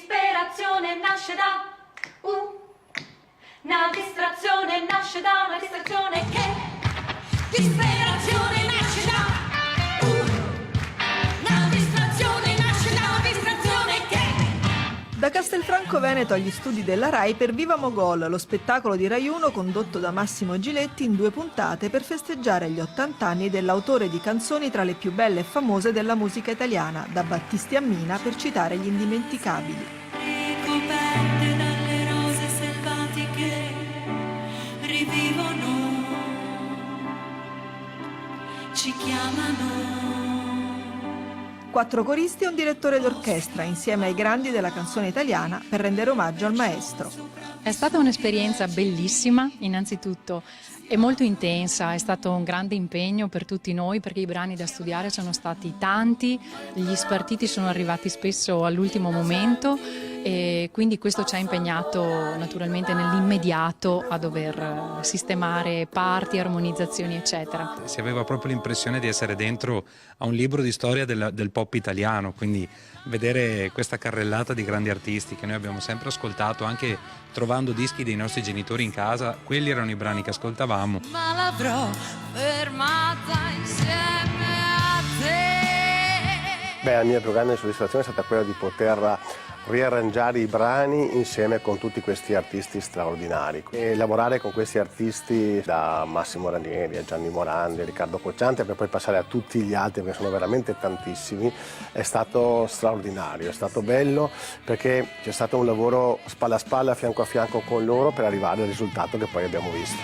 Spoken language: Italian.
disperazione nasce da una distrazione, nasce da una distrazione che disperazione nasce da una distrazione, nasce da una distrazione che. Da Castelfranco Veneto agli studi della Rai per Viva Mogol, lo spettacolo di Rai 1 condotto da Massimo Giletti in 2 puntate per festeggiare gli 80 anni dell'autore di canzoni tra le più belle e famose della musica italiana, da Battisti a Mina per citare gli indimenticabili. Ricoperte dalle rose selvatiche rivivono, ci chiamano. 4 coristi e un direttore d'orchestra insieme ai grandi della canzone italiana per rendere omaggio al maestro. È stata un'esperienza bellissima, innanzitutto è molto intensa, è stato un grande impegno per tutti noi perché i brani da studiare sono stati tanti, gli spartiti sono arrivati spesso all'ultimo momento e quindi questo ci ha impegnato naturalmente nell'immediato a dover sistemare parti, armonizzazioni eccetera. Si aveva proprio l'impressione di essere dentro a un libro di storia del pop italiano, quindi vedere questa carrellata di grandi artisti che noi abbiamo sempre ascoltato anche trovando dischi dei nostri genitori in casa, quelli erano i brani che ascoltavamo. Ma l'avrò fermata insieme a te. La mia più grande soddisfazione è stata quella di poter riarrangiare i brani insieme con tutti questi artisti straordinari e lavorare con questi artisti, da Massimo Ranieri a Gianni Morandi a Riccardo Cocciante, per poi passare a tutti gli altri, che sono veramente tantissimi, è stato straordinario, è stato bello perché c'è stato un lavoro spalla a spalla, fianco a fianco con loro per arrivare al risultato che poi abbiamo visto.